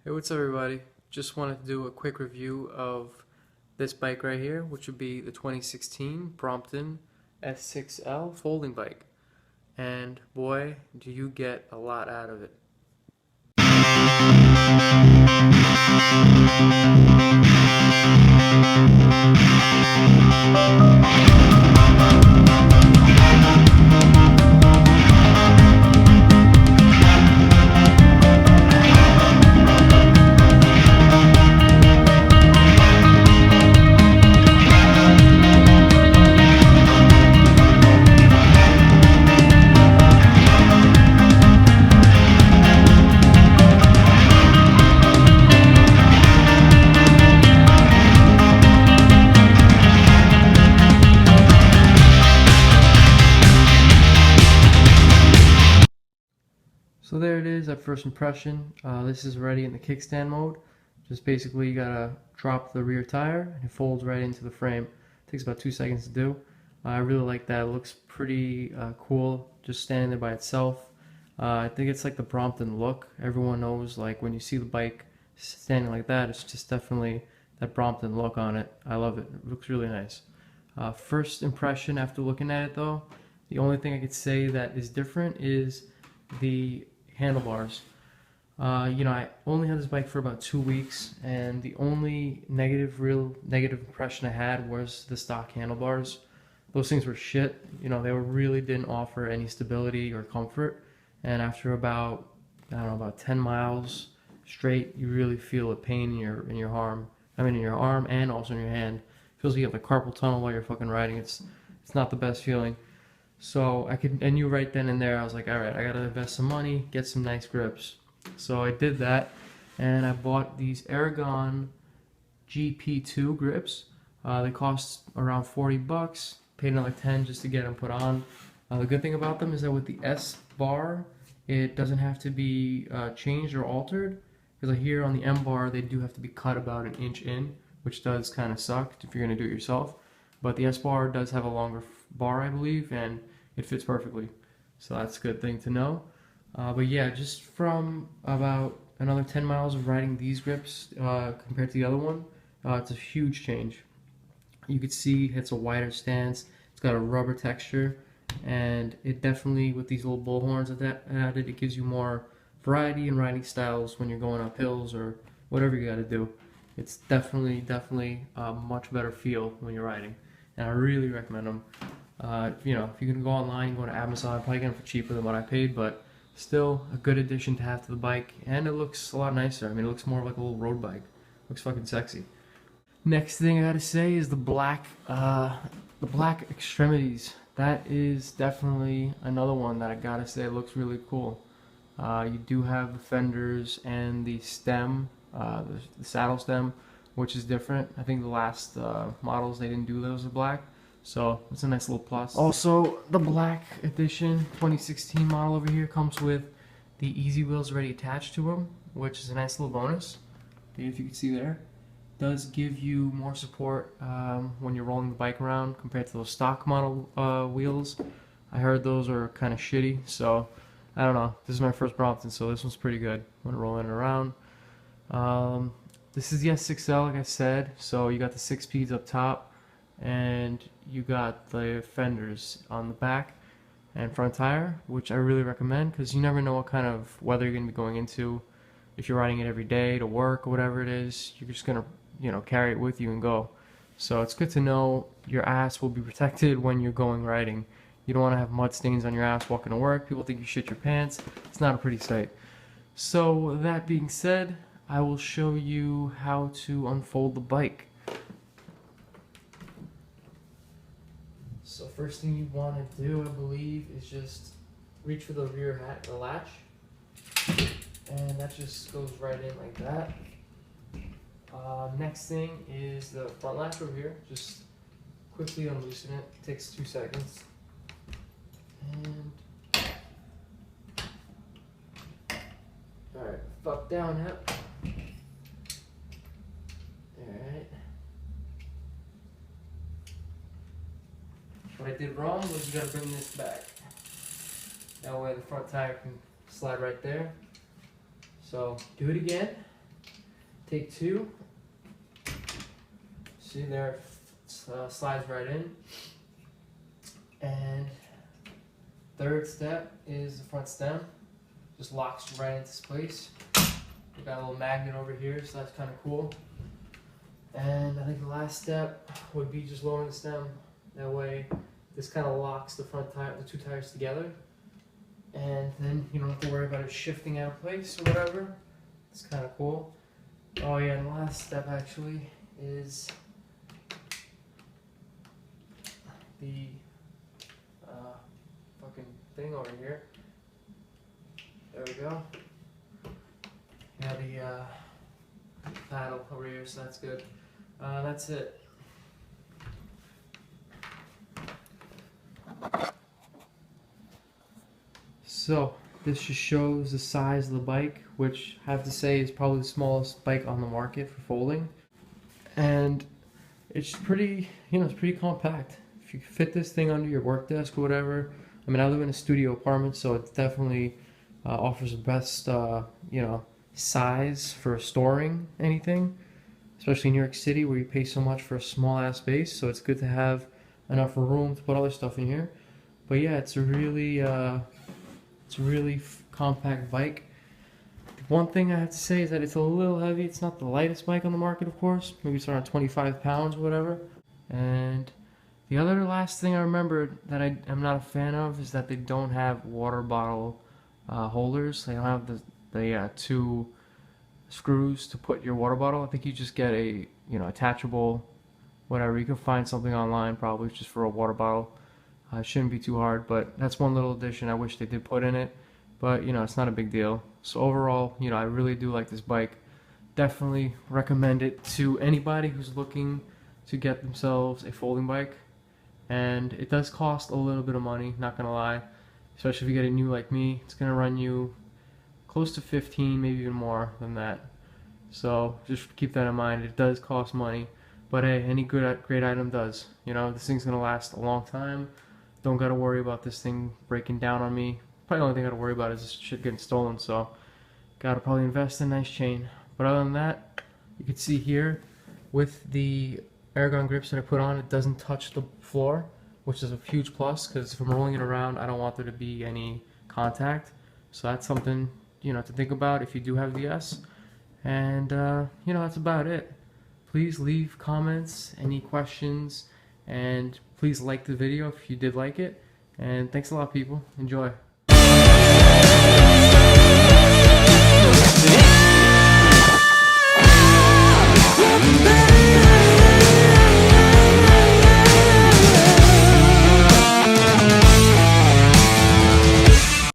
Hey, what's up everybody? Just wanted to do a quick review of this bike right here, which would be the 2016 Brompton S6L folding bike. And boy, do you get a lot out of it. So there it is at first impression. This is ready in the kickstand mode. Just basically you gotta drop the rear tire and it folds right into the frame. It takes about 2 seconds to do. I really like that. It looks pretty cool just standing there by itself. I think it's like the Brompton look. Everyone knows, like, when you see the bike standing like that, it's just definitely that Brompton look on it. I love it. It looks really nice. First impression after looking at it though, the only thing I could say that is different is the handlebars. I only had this bike for about 2 weeks, and the only real negative impression I had was the stock handlebars. Those things were shit. They really didn't offer any stability or comfort. And after about, I don't know, about 10 miles straight, you really feel a pain in your arm. In your arm and also in your hand. It feels like you have the carpal tunnel while you're fucking riding. It's not the best feeling. So I knew right then and there, I was like, all right, I gotta invest some money, get some nice grips. So I did that, and I bought these Aragon GP2 grips. They cost around 40 bucks, paid another 10 just to get them put on. The good thing about them is that with the S bar, it doesn't have to be changed or altered, because here on the M bar, they do have to be cut about an inch in, which does kind of suck if you're gonna do it yourself. But the S bar does have a longer bar, I believe, and it fits perfectly. So that's a good thing to know. But yeah, just from about another 10 miles of riding these grips compared to the other one, it's a huge change. You could see it's a wider stance, it's got a rubber texture, and it definitely, with these little bull horns added, it gives you more variety in riding styles when you're going up hills or whatever you gotta do. It's definitely a much better feel when you're riding, and I really recommend them. If you can go online and go to Amazon, probably get them for cheaper than what I paid, but still a good addition to have to the bike, and it looks a lot nicer. It looks more like a little road bike. Looks fucking sexy. Next thing I gotta say is the black extremities. That is definitely another one that I gotta say looks really cool. You do have the fenders and the stem, the saddle stem, which is different. I think the last models, they didn't do those in black. So it's a nice little plus. Also, the Black Edition 2016 model over here comes with the Easy Wheels already attached to them, which is a nice little bonus. If you can see there, it does give you more support when you're rolling the bike around compared to those stock model wheels. I heard those are kind of shitty, so I don't know. This is my first Brompton, so this one's pretty good when rolling it around. This is the S6L, like I said, so you got the 6 speeds up top, and you got the fenders on the back and front tire, which I really recommend because you never know what kind of weather you're going to be going into. If you're riding it every day to work or whatever it is, you're just going to carry it with you and go. So it's good to know your ass will be protected when you're going riding. You don't want to have mud stains on your ass walking to work. People think you shit your pants. It's not a pretty sight. So that being said, I will show you how to unfold the bike. So first thing you want to do, I believe, is just reach for the rear latch, and that just goes right in like that. Next thing is the front latch over here. Just quickly unloosen it. It takes 2 seconds. And alright, fuck down, yep. Alright. What I did wrong was you gotta bring this back. That way the front tire can slide right there. So do it again. take two. See there, it slides right in. And third step is the front stem. Just locks right into place. We got a little magnet over here, so that's kind of cool. And I think the last step would be just lowering the stem. That way, this kind of locks the front tire, the two tires together. And then you don't have to worry about it shifting out of place or whatever. It's kind of cool. Oh yeah, and the last step actually is the fucking thing over here. There we go. Yeah, the paddle over here, so that's good. That's it. So this just shows the size of the bike, which I have to say is probably the smallest bike on the market for folding. And it's pretty, it's pretty compact. If you fit this thing under your work desk or whatever. I mean, I live in a studio apartment, so it definitely offers the best, size for storing anything, especially in New York City where you pay so much for a small ass space. So it's good to have enough room to put other stuff in here. But yeah, it's a really compact bike. One thing I have to say is that it's a little heavy. It's not the lightest bike on the market, of course. Maybe it's around 25 pounds or whatever. And the other last thing I remembered that I'm not a fan of is that they don't have water bottle holders. They don't have the two screws to put your water bottle. I think you just get a attachable whatever. You can find something online probably just for a water bottle. It shouldn't be too hard, but that's one little addition I wish they did put in it. But it's not a big deal. So overall, I really do like this bike. Definitely recommend it to anybody who's looking to get themselves a folding bike. And it does cost a little bit of money, not gonna lie. Especially if you get it new like me, it's gonna run you close to 15, maybe even more than that. So just keep that in mind. It does cost money, but hey, any great item does. This thing's gonna last a long time. Don't gotta worry about this thing breaking down on me. Probably the only thing I gotta worry about is this shit getting stolen. So gotta probably invest in a nice chain. But other than that, you can see here with the Aragon grips that I put on, it doesn't touch the floor, which is a huge plus because if I'm rolling it around, I don't want there to be any contact. So that's something to think about if you do have the S. And that's about it. Please leave comments, any questions, and please like the video if you did like it. And thanks a lot, people. Enjoy.